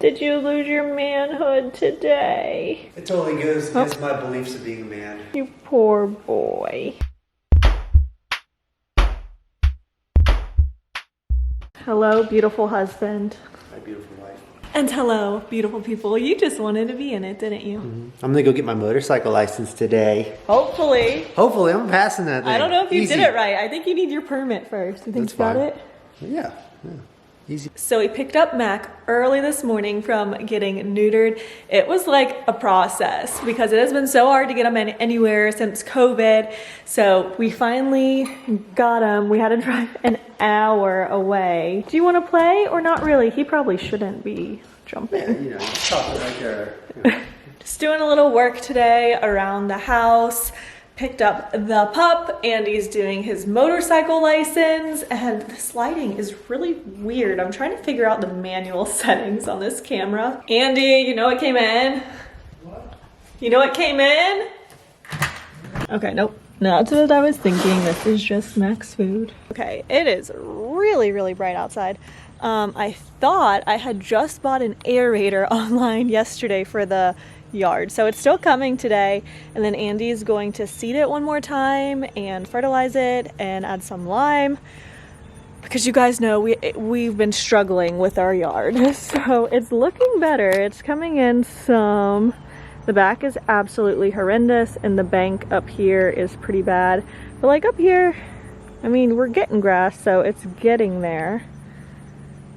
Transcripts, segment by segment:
Did you lose your manhood today? It totally goes against my beliefs of being a man. You poor boy. Hello, beautiful husband. My beautiful wife. And hello, beautiful people. You just wanted to be in it, didn't you? I'm gonna go get my motorcycle license today. Hopefully. Hopefully, I'm passing that thing. I don't know if you Easy. did it right. I think you need your permit first. You think That's you got fine. it? Yeah. Easy. So we picked up Mac early this morning from getting neutered. It was like a process because it has been so hard to get him in anywhere since COVID. So we finally got him. We had to drive an hour away. Do you want to play or not really? He probably shouldn't be jumping. Yeah, you know, stop it right there. You know. Just doing a little work today around the house. Picked up the pup. Andy's doing his motorcycle license, and this lighting is really weird. I'm trying to figure out the manual settings on this camera. Andy, you know what came in? What? You know what came in? Okay, nope. Not what I was thinking. This is just Mac's food. Okay, it is really, really bright outside. I thought I had just bought an aerator online yesterday for the yard, so it's still coming today, and then Andy's going to seed it one more time and fertilize it and add some lime because you guys know we've been struggling with our yard. So it's looking better. It's coming in some. The back is absolutely horrendous and the bank up here is pretty bad, but like up here, I mean, we're getting grass, so it's getting there.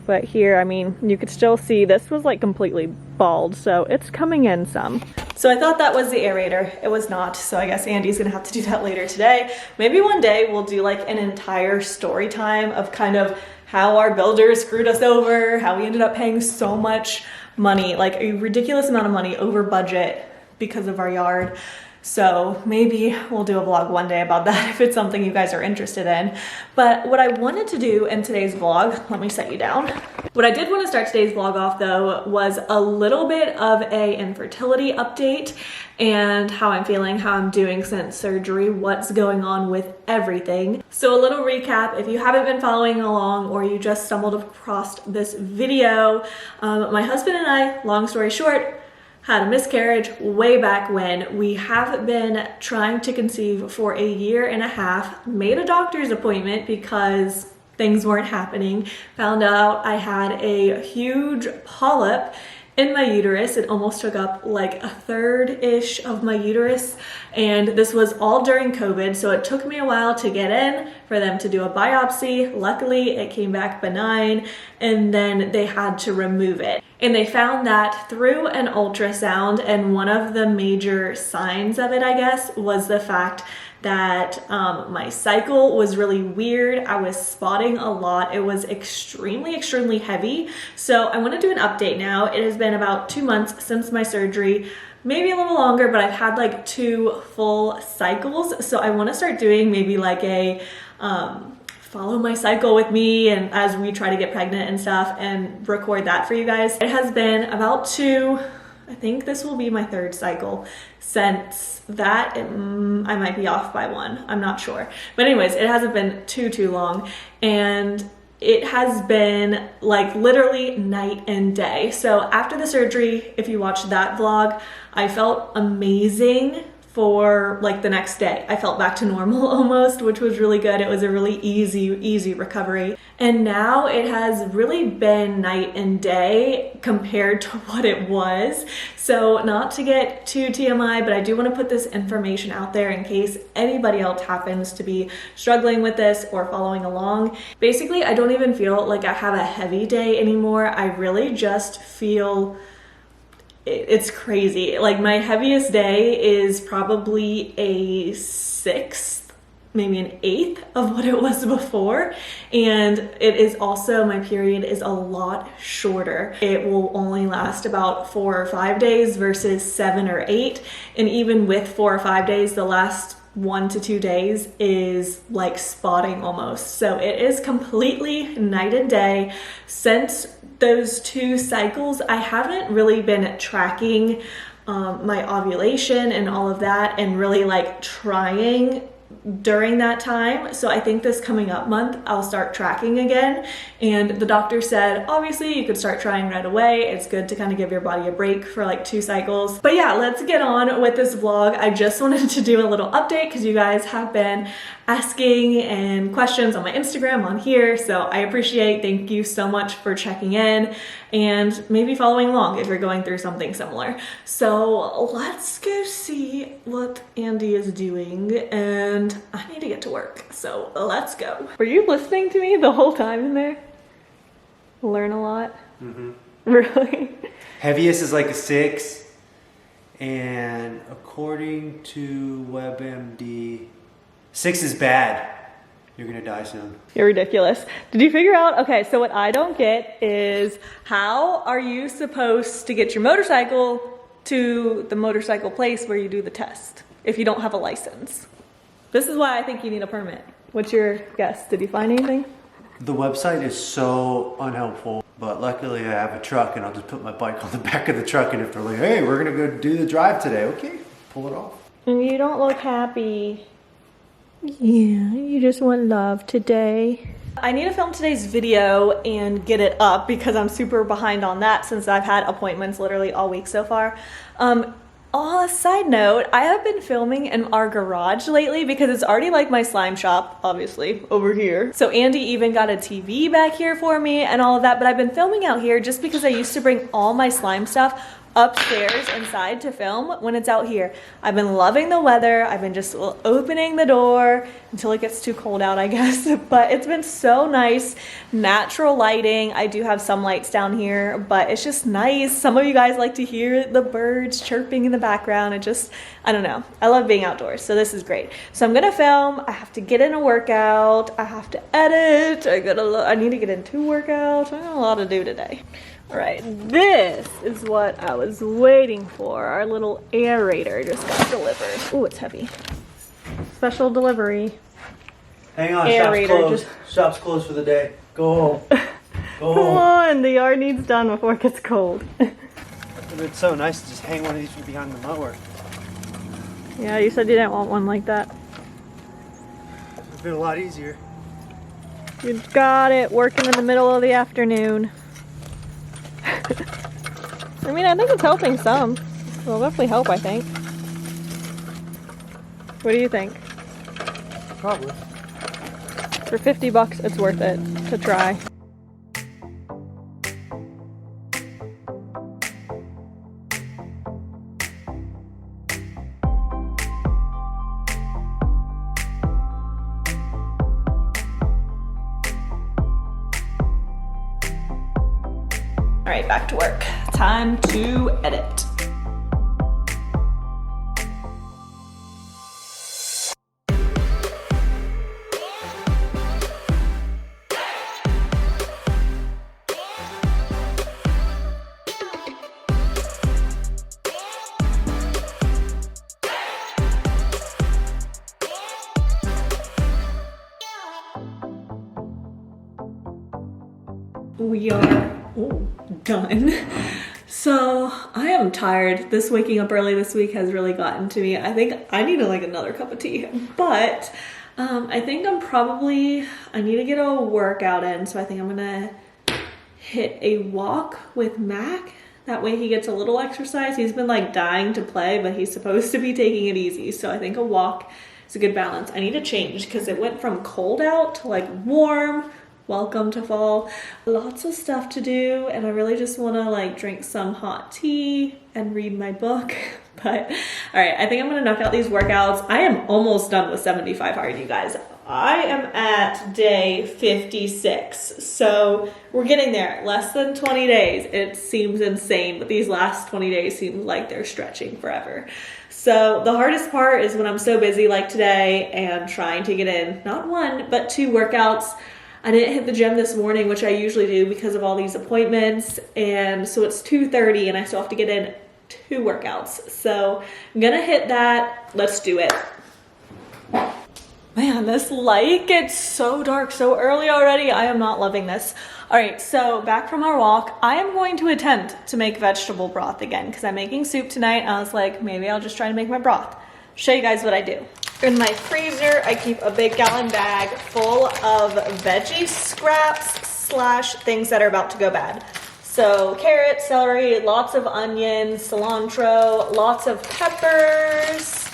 But here, I mean, you could still see this was like completely bald, so it's coming in some. So I thought that was the aerator. It was not, so I guess Andy's gonna have to do that later today. Maybe one day we'll do like an entire story time of kind of how our builder screwed us over, how we ended up paying so much money, like a ridiculous amount of money over budget because of our yard. So maybe we'll do a vlog one day about that if it's something you guys are interested in. But what I wanted to do in today's vlog, let me set you down. What I did want to start today's vlog off though was a little bit of a infertility update and how I'm feeling, how I'm doing since surgery, what's going on with everything. So a little recap, if you haven't been following along or you just stumbled across this video, my husband and I, long story short, had a miscarriage way back when. We have been trying to conceive for a year and a half, made a doctor's appointment because things weren't happening, found out I had a huge polyp in my uterus. It almost took up like a third-ish of my uterus, and this was all during COVID, so it took me a while to get in for them to do a biopsy. Luckily, it came back benign, and then they had to remove it. And they found that through an ultrasound, and one of the major signs of it, I guess, was the fact that my cycle was really weird. I was spotting a lot. It was extremely heavy. So I want to do an update now. It has been about 2 months since my surgery, maybe a little longer, but I've had like 2 full cycles. So I want to start doing maybe like a follow my cycle with me and as we try to get pregnant and stuff, and record that for you guys. It has been about 2, I think this will be my 3rd cycle since that. I might be off by 1, I'm not sure. But anyways, it hasn't been too long, and it has been like literally night and day. So after the surgery, if you watched that vlog, I felt amazing for like the next day. I felt back to normal almost, which was really good. It was a really easy recovery. And now it has really been night and day compared to what it was. So not to get too TMI, but I do want to put this information out there in case anybody else happens to be struggling with this or following along. Basically, I don't even feel like I have a heavy day anymore. I really just feel, it's crazy. Like my heaviest day is probably a 6th, maybe an 8th of what it was before. And it is also, my period is a lot shorter. It will only last about 4 or 5 days versus 7 or 8. And even with 4 or 5 days, the last 1 to 2 days is like spotting almost. So it is completely night and day. Since those 2 cycles, I haven't really been tracking my ovulation and all of that and really like trying during that time. So I think this coming up month, I'll start tracking again. And the doctor said, obviously you could start trying right away. It's good to kind of give your body a break for like 2 cycles. But yeah, let's get on with this vlog. I just wanted to do a little update because you guys have been asking and questions on my Instagram on here. So I appreciate, thank you so much for checking in and maybe following along if you're going through something similar. So let's go see what Andy is doing, and I need to get to work. So let's go. Were you listening to me the whole time in there? Learn a lot? Mm-hmm. Really? Heaviest is like a 6. And according to WebMD, 6 is bad. You're gonna die soon. You're ridiculous. Did you figure out? Okay, so what I don't get is how are you supposed to get your motorcycle to the motorcycle place where you do the test if you don't have a license? This is why I think you need a permit. What's your guess? Did you find anything? The website is so unhelpful, but luckily I have a truck and I'll just put my bike on the back of the truck, and if they're like, hey, we're gonna go do the drive today, okay, pull it off. And you don't look happy. Yeah, you just want love today. I need to film today's video and get it up because I'm super behind on that since I've had appointments literally all week so far. On a side note, I have been filming in our garage lately because it's already like my slime shop, obviously, over here. So Andy even got a TV back here for me and all of that, but I've been filming out here just because I used to bring all my slime stuff upstairs inside to film when it's out here. I've been loving the weather. I've been just opening the door until it gets too cold out, I guess. But it's been so nice. Natural lighting. I do have some lights down here, but it's just nice. Some of you guys like to hear the birds chirping in the background. It just, I don't know. I love being outdoors, so this is great. So I'm gonna film. I have to get in a workout. I have to edit. I need to get in 2 workouts. I got a lot to do today. All right, this is what I was waiting for. Our little aerator just got delivered. Oh, it's heavy. Special delivery. Hang on, Aerator shop's closed for the day. Go home. Go home. Come on, the yard needs done before it gets cold. It's so nice to just hang one of these from behind the mower. Yeah, you said you didn't want one like that. It's been a lot easier. You got it, working in the middle of the afternoon. I mean, I think it's helping some. It'll definitely help, I think. What do you think? Probably. For 50 bucks, it's worth it to try. All right, back to work. Time to edit. We are done. So I am tired. This waking up early this week has really gotten to me. I think I need like another cup of tea, but I think I need to get a workout in. So I think I'm gonna hit a walk with Mac. That way he gets a little exercise. He's been like dying to play, but he's supposed to be taking it easy. So I think a walk is a good balance. I need to change because it went from cold out to like warm. Welcome to fall. Lots of stuff to do, and I really just want to like drink some hot tea and read my book. But all right, I think I'm gonna knock out these workouts. I am almost done with 75 hard, you guys. I am at day 56, so we're getting there. Less than 20 days. It seems insane, but these last 20 days seem like they're stretching forever. So the hardest part is when I'm so busy like today and trying to get in not 1 but 2 workouts. I didn't hit the gym this morning, which I usually do because of all these appointments. And so it's 2:30 and I still have to get in 2 workouts. So I'm gonna hit that. Let's do it. Man, this light gets so dark so early already. I am not loving this. All right, so back from our walk, I am going to attempt to make vegetable broth again because I'm making soup tonight. I was like, maybe I'll just try to make my broth. Show you guys what I do. In my freezer, I keep a big gallon bag full of veggie scraps slash things that are about to go bad. So carrots, celery, lots of onions, cilantro, lots of peppers,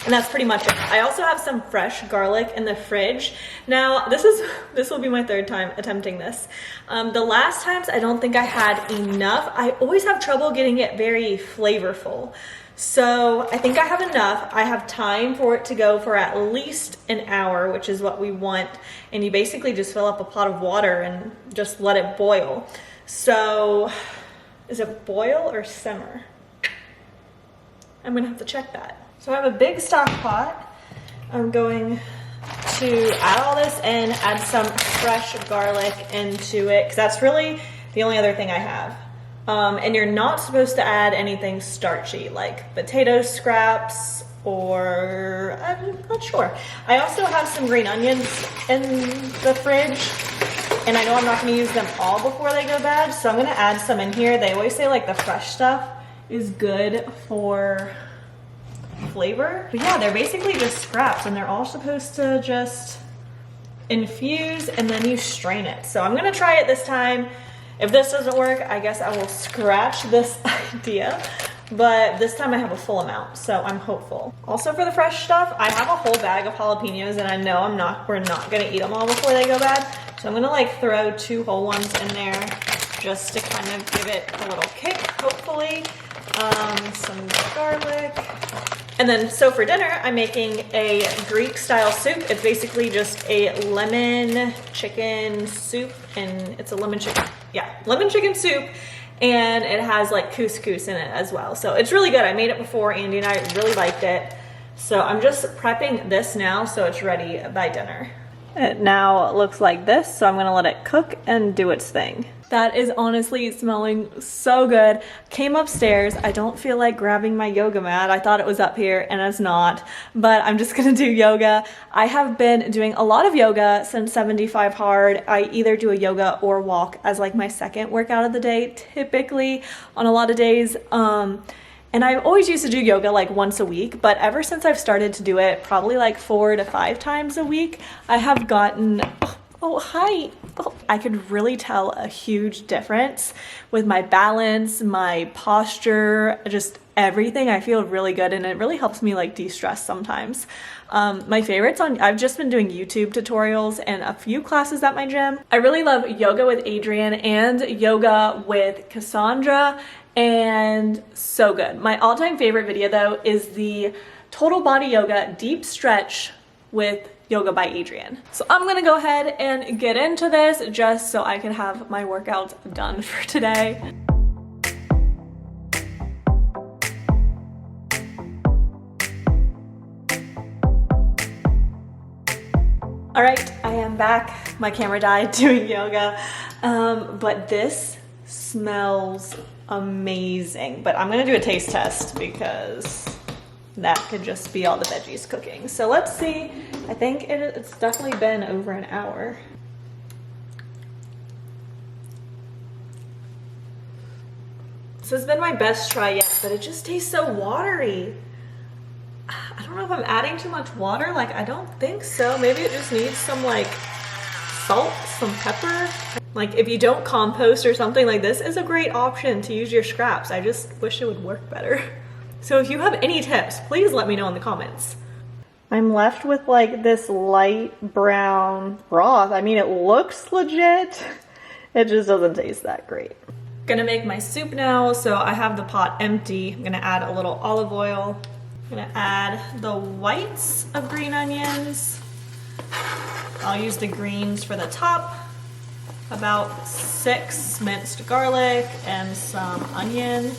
and that's pretty much it. I also have some fresh garlic in the fridge. Now, this will be my third time attempting this. The last times, I don't think I had enough. I always have trouble getting it very flavorful. So I think I have enough. I have time for it to go for at least an hour, which is what we want. And you basically just fill up a pot of water and just let it boil. So is it boil or simmer? I'm gonna have to check that. So I have a big stock pot. I'm going to add all this in, add some fresh garlic into it, because that's really the only other thing I have. And you're not supposed to add anything starchy, like potato scraps or I'm not sure. I also have some green onions in the fridge, and I know I'm not going to use them all before they go bad, so I'm going to add some in here. They always say like the fresh stuff is good for flavor. But yeah, they're basically just scraps, and they're all supposed to just infuse, and then you strain it. So I'm going to try it this time. If this doesn't work, I guess I will scratch this idea, but this time I have a full amount, so I'm hopeful. Also for the fresh stuff, I have a whole bag of jalapenos, and I know we're not gonna eat them all before they go bad, so I'm gonna like throw 2 whole ones in there just to kind of give it a little kick, hopefully. Some garlic. And then, so for dinner, I'm making a Greek style soup. It's basically just a lemon chicken soup, and it's a lemon chicken soup, and it has like couscous in it as well. So it's really good. I made it before, Andy and I really liked it. So I'm just prepping this now so it's ready by dinner. It now looks like this, so I'm gonna let it cook and do its thing. That is honestly smelling so good. Came upstairs. I don't feel like grabbing my yoga mat. I thought it was up here and it's not, but I'm just gonna do yoga. I have been doing a lot of yoga since 75 hard. I either do a yoga or walk as like my second workout of the day, typically on a lot of days. And I always used to do yoga like once a week, but ever since I've started to do it probably like 4 to 5 times a week, I have gotten, I could really tell a huge difference with my balance, my posture, just everything. I feel really good, and it really helps me like de-stress sometimes. My favorites I've just been doing YouTube tutorials and a few classes at my gym. I really love yoga with Adrian and yoga with Cassandra, and so good. My all-time favorite video though is the total body yoga deep stretch with yoga by Adrian. So I'm gonna go ahead and get into this just so I can have my workouts done for today. All right, I am back. My camera died doing yoga, but this smells amazing. But I'm gonna do a taste test because that could just be all the veggies cooking. So let's see. I think it's definitely been over an hour. This has been my best try yet, but it just tastes so watery. I don't know if I'm adding too much water. Like, I don't think so. Maybe it just needs some like salt, some pepper. Like if you don't compost or something, like this is a great option to use your scraps. I just wish it would work better. So if you have any tips, please let me know in the comments. I'm left with like this light brown broth. I mean, it looks legit. It just doesn't taste that great. Gonna make my soup now. So I have the pot empty. I'm gonna add a little olive oil. I'm gonna add the whites of green onions. I'll use the greens for the top. About 6 minced garlic and some onion.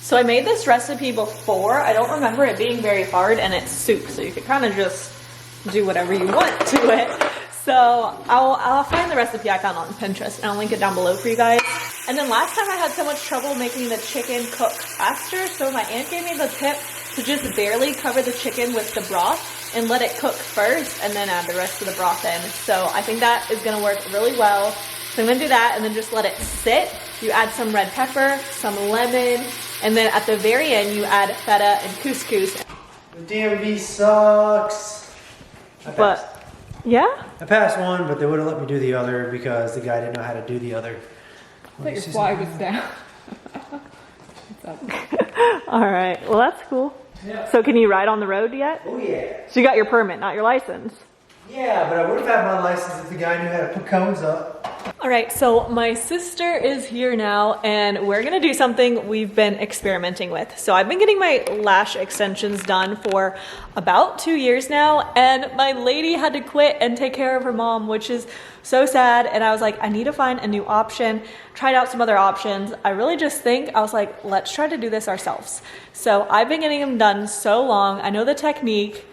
So I made this recipe before. I don't remember it being very hard, and it's soup, so you could kind of just do whatever you want to it. So I'll find the recipe I found on Pinterest, and I'll link it down below for you guys. And then last time I had so much trouble making the chicken cook faster, so my aunt gave me the tip to just barely cover the chicken with the broth and let it cook first and then add the rest of the broth in. So I think that is gonna work really well. So I'm gonna do that and then just let it sit. You add some red pepper, some lemon, and then at the very end you add feta and couscous. The DMV sucks. But yeah, I passed one, but they wouldn't let me do the other because the guy didn't know how to do the other. I thought your fly was down. all right. Well, that's cool. Yeah. So can you ride on the road yet? Oh yeah. So you got your permit, not your license. Yeah, but I would have had my license if the guy knew how to put cones up. All right, so my sister is here now and we're gonna do something we've been experimenting with. So I've been getting my lash extensions done for about 2 years now, and my lady had to quit and take care of her mom, which is so sad. And I was like, I need to find a new option. Tried out some other options. I really just think, I was like, let's try to do this ourselves. So I've been getting them done so long. I know the technique.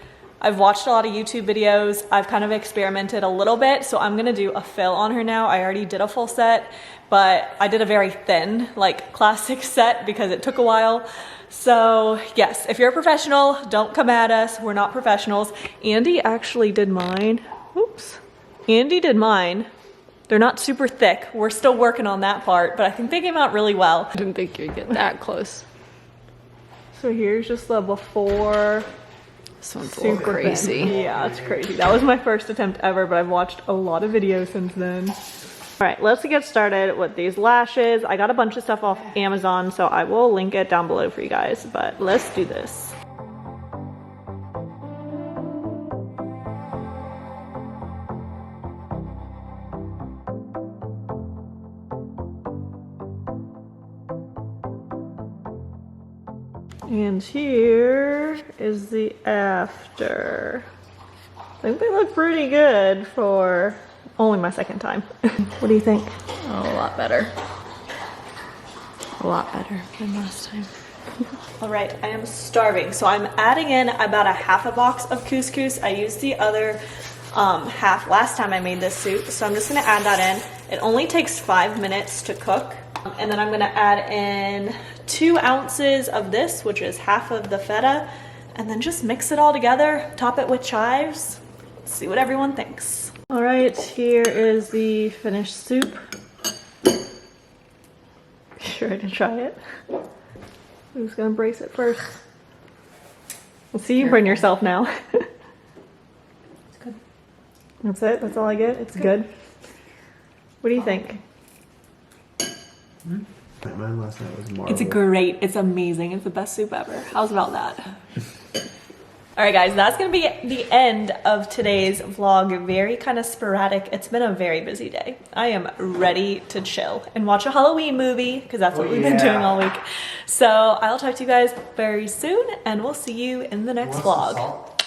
I've watched a lot of YouTube videos. I've kind of experimented a little bit, so I'm gonna do a fill on her now. I already did a full set, but I did a very thin, like classic set because it took a while. So yes, if you're a professional, don't come at us. We're not professionals. Andy actually did mine. Oops. Andy did mine. They're not super thick. We're still working on that part, but I think they came out really well. I didn't think you'd get that close. So here's just the before. This one's a little crazy. Yeah, it's crazy. That was my first attempt ever, but I've watched a lot of videos since then. All right, let's get started with these lashes. I got a bunch of stuff off Amazon, so I will link it down below for you guys, but let's do this. And here is the after. I think they look pretty good for only my second time. What do you think? Oh, a lot better. A lot better than last time. All right, I am starving. So I'm adding in about a half a box of couscous. I used the other half last time I made this soup. So I'm just gonna add that in. It only takes 5 minutes to cook. And then I'm gonna add in 2 ounces of this, which is half of the feta, and then just mix it all together, top it with chives, see what everyone thinks. All right, here is the finished soup. Be sure to try it. Who's gonna brace it first? We'll see you burn yourself now. It's good. That's it? That's all I get? It's good. What do you think? Mine last night was marble. It's great. It's amazing. It's the best soup ever. How's about that? All right, guys, that's going to be the end of today's vlog. Very kind of sporadic. It's been a very busy day. I am ready to chill and watch a Halloween movie because that's what we've been doing all week. So I'll talk to you guys very soon, and we'll see you in the next vlog.